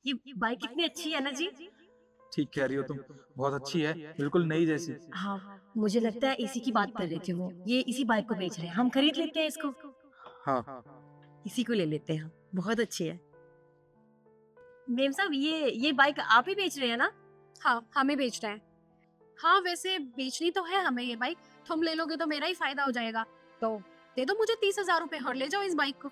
ये बाइक कितनी अच्छी है ना जी। ठीक कह रही हो तुम। बहुत अच्छी है, बिल्कुल नई जैसी। हाँ, मुझे लगता है इसी की बात कर रहे थे वो। ये इसी बाइक को बेच रहे हैं। हम खरीद लेते हैं इसको। हाँ। इसी को ले लेते हैं हम। बहुत अच्छी है। मेम साहब ये बाइक आप ही बेच रहे हैं ना? हाँ, हमें बेच रहे हैं। हाँ, वैसे बेचनी तो है हमें ये बाइक। तुम ले लोगे तो मेरा ही फायदा हो जाएगा। तो दे दो मुझे 30,000 रुपए और ले जाओ इस बाइक को।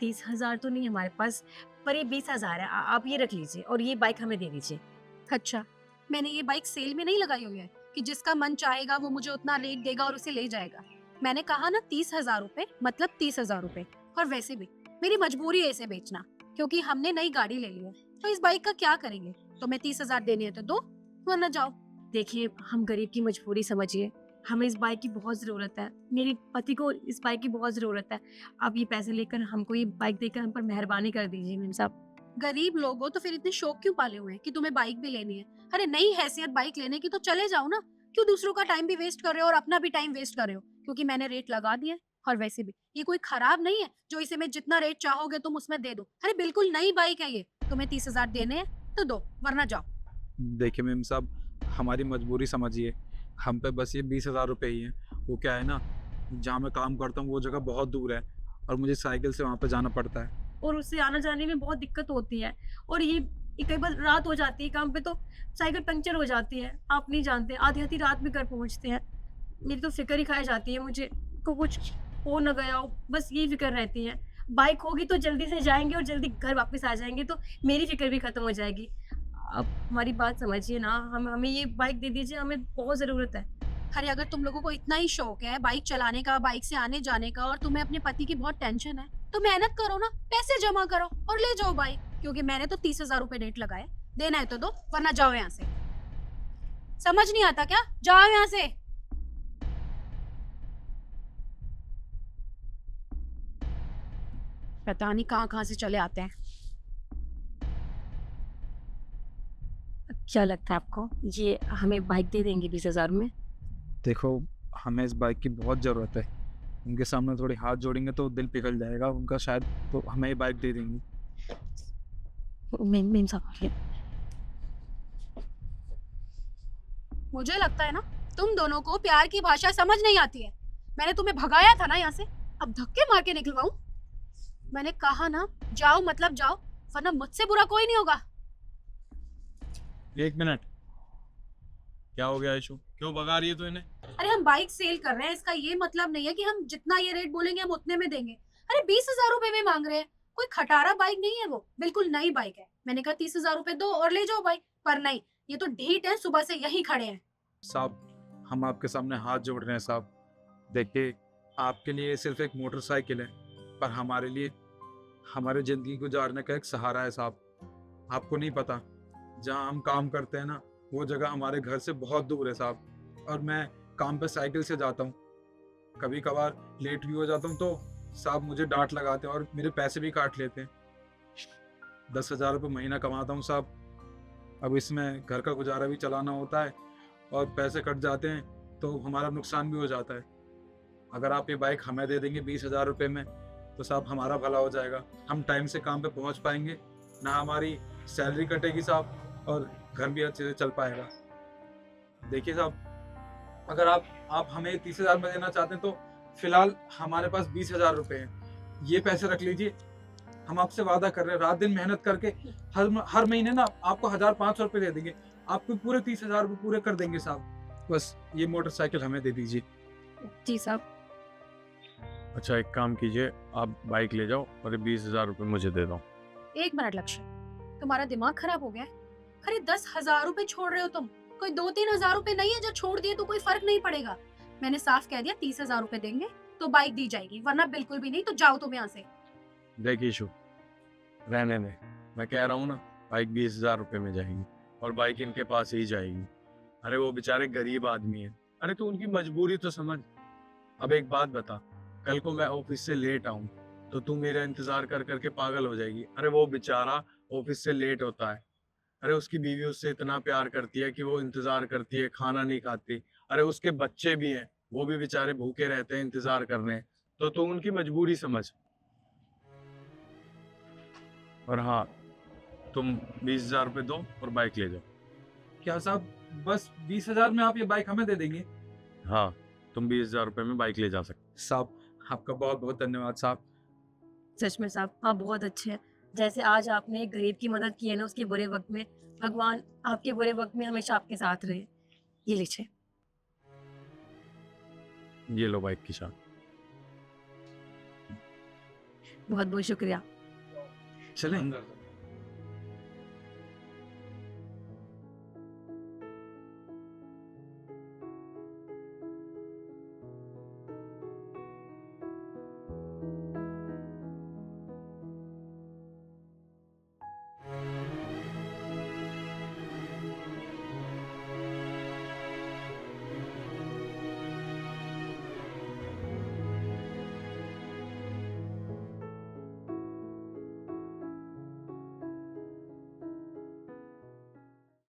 30,000 तो नहीं हमारे पास, पर ये 20,000 है। आप ये रख लीजिए और ये बाइक हमें दे दीजिए। अच्छा, मैंने ये बाइक सेल में नहीं लगाई हुई है कि जिसका मन चाहेगा वो मुझे उतना रेट देगा और उसे ले जाएगा। मैंने कहा ना 30,000 रुपए मतलब 30,000 रुपए। और वैसे भी मेरी मजबूरी है इसे बेचना, क्योंकि हमने नई गाड़ी ले ली है। तो इस बाइक का क्या करेंगे? तुम्हें 30,000 देने हैं तो दो, वरना जाओ। देखिए, हम गरीब की मजबूरी समझिए। हमें इस बाइक की बहुत ज़रूरत है। मेरे पति को इस बाइक की बहुत ज़रूरत है। आप ये पैसे लेकर हमको ये बाइक देकर हम पर मेहरबानी कर दीजिए मेम साहब। गरीब लोग हो तो फिर इतने शौक क्यों पाले हुए हैं कि तुम्हें बाइक भी लेनी है? अरे नई हैसियत बाइक लेने की तो चले जाओ ना। क्यों दूसरों का टाइम भी वेस्ट कर रहे हो और अपना भी टाइम वेस्ट कर रहे हो? क्योंकि मैंने रेट लगा दिया है। और वैसे भी ये कोई खराब नहीं है जो इसे मैं जितना रेट चाहोगे तुम उसमें दे दो। अरे बिल्कुल नई बाइक है ये। तुम्हें 30,000 देने हैं तो दो, वरना जाओ। देखिए मेम साहब, हमारी मजबूरी समझिए। हम पे बस ये 20,000 रुपये ही हैं। वो क्या है ना, जहाँ मैं काम करता हूँ वो जगह बहुत दूर है और मुझे साइकिल से वहाँ पे जाना पड़ता है। और उससे आना-जाने में बहुत दिक्कत होती है। और ये कई बार रात हो जाती है काम पे, तो साइकिल पंक्चर हो जाती है। आप नहीं जानते, आधी-आधी रात में घर पहुँचते हैं। मेरी तो फ़िक्र ही खाई जाती है मुझे, को कुछ हो ना गया हो, बस यही फ़िक्र रहती है। बाइक होगी तो जल्दी से जाएँगे और जल्दी घर वापस आ जाएँगे, तो मेरी फ़िक्र भी खत्म हो जाएगी। आप हमारी बात समझिए ना, हम हमें ये बाइक दे दीजिए, हमें बहुत ज़रूरत है। अरे अगर तुम लोगों को इतना ही शौक है बाइक चलाने का, बाइक से आने जाने का, और तुम्हें अपने पति की बहुत टेंशन है, तो मेहनत करो ना, पैसे जमा करो और ले जाओ बाइक। क्योंकि मैंने तो 30,000 रुपए रेट लगाए। देना है तो दो, वरना जाओ यहाँ से। समझ नहीं आता क्या? जाओ यहाँ से। पता नहीं कहाँ कहाँ से चले आते हैं। क्या लगता है आपको, ये हमें बाइक दे देंगे 20,000 में? देखो, हमें इस बाइक की बहुत ज़रूरत है। उनके सामने थोड़ी हाथ जोड़ेंगे तो दिल पिघल जाएगा उनका शायद, तो हमें ये बाइक दे देंगी। मेम साहब ये मुझे लगता है ना तुम दोनों को प्यार की भाषा समझ नहीं आती है। मैंने तुम्हें भगाया था ना यहाँ से, अब धक्के मार के निकलवाऊं? मैंने कहा ना जाओ मतलब जाओ, वरना मुझसे बुरा कोई नहीं होगा। एक मिनट, क्या हो गया इशू? क्यों भगा रही है तू इन्हें? अरे हम बाइक सेल कर रहे हैं, इसका ये मतलब नहीं है कि हम जितना ये रेट बोलेंगे हम उतने में देंगे। अरे 20,000 रुपए में मांग रहे हैं। कोई खटारा बाइक नहीं है, वो बिल्कुल नई बाइक है। मैंने कहा 30,000 रुपए दो और ले जाओ बाइक, पर नहीं, ये तो ढीठ है, सुबह से यही खड़े हैं। साहब, हम आपके सामने हाथ जोड़ रहे हैं साहब। देखिए, आपके लिए सिर्फ एक मोटरसाइकिल है, पर हमारे लिए हमारे ज़िंदगी गुजारने का एक सहारा है साहब। आपको नहीं पता, जहाँ हम काम करते हैं ना, वो जगह हमारे घर से बहुत दूर है साहब। और मैं काम पे साइकिल से जाता हूँ। कभी कभार लेट भी हो जाता हूँ तो साहब मुझे डांट लगाते हैं और मेरे पैसे भी काट लेते हैं। 10,000 रुपये महीना कमाता हूँ साहब। अब इसमें घर का गुजारा भी चलाना होता है और पैसे कट जाते हैं तो हमारा नुकसान भी हो जाता है। अगर आप ये बाइक हमें दे देंगे 20,000 रुपये में, तो साहब हमारा भला हो जाएगा। हम टाइम से काम पे पहुंच पाएंगे, ना हमारी सैलरी कटेगी साहब, और घर भी अच्छे से चल पाएगा। देखिए साहब, अगर आप हमें 30,000 में देना चाहते हैं तो फिलहाल हमारे पास 20,000 रुपये हैं। ये पैसे रख लीजिए। हम आपसे वादा कर रहे हैं, रात दिन मेहनत करके हर महीने ना आपको 1,500 रुपये दे देंगे। आपको पूरे 30,000 रुपये पूरे कर देंगे साहब। बस ये मोटरसाइकिल हमें दे दीजिए। जी साहब। अच्छा, एक काम कीजिए, आप बाइक ले जाओ और ये 20,000 रुपये मुझे दे दो। एक मिनट लक्ष्य, तुम्हारा दिमाग खराब हो गया है? अरे 10,000 रुपए छोड़ रहे हो तुम। कोई 2-3 हजार रुपए नहीं है जो छोड़ दिए तो कोई फर्क नहीं पड़ेगा। मैंने साफ कह दिया 30,000 रुपए देंगे तो बाइक दी जाएगी, वरना बिल्कुल भी नहीं। तो जाओ तुम यहाँ से। देखिए इशू, रहने दे। मैं कह रहा हूँ ना, बाइक 20,000 रुपये में जाएगी और बाइक इनके पास ही जाएगी। अरे वो बेचारे गरीब आदमी है। अरे तू उनकी मजबूरी तो समझ। अब एक बात बता, कल को मैं ऑफिस से लेट आऊं तो तू मेरा इंतजार कर करके पागल हो जाएगी। अरे वो बेचारा ऑफिस से लेट होता है। अरे उसकी बीवी उससे इतना प्यार करती है कि वो इंतजार करती है, खाना नहीं खाती। अरे उसके बच्चे भी हैं, वो भी बेचारे भूखे रहते हैं इंतजार करने। तो तू उनकी मजबूरी समझ। और हाँ, तुम 20,000 रुपये दो और बाइक ले जाओ। क्या साहब, बस 20,000 में आप ये बाइक हमें दे देंगे? हाँ, तुम 20,000 रुपये में बाइक ले जा सकते। साहब, आपका बहुत बहुत धन्यवाद साहब। सच में साहब, आप बहुत अच्छे हैं। जैसे आज आपने एक गरीब की मदद की है ना उसके बुरे वक्त में, भगवान आपके बुरे वक्त में हमेशा आपके साथ रहे। ये लीजिए। ये लो बाइक की चाबी। बहुत बहुत शुक्रिया। चलें?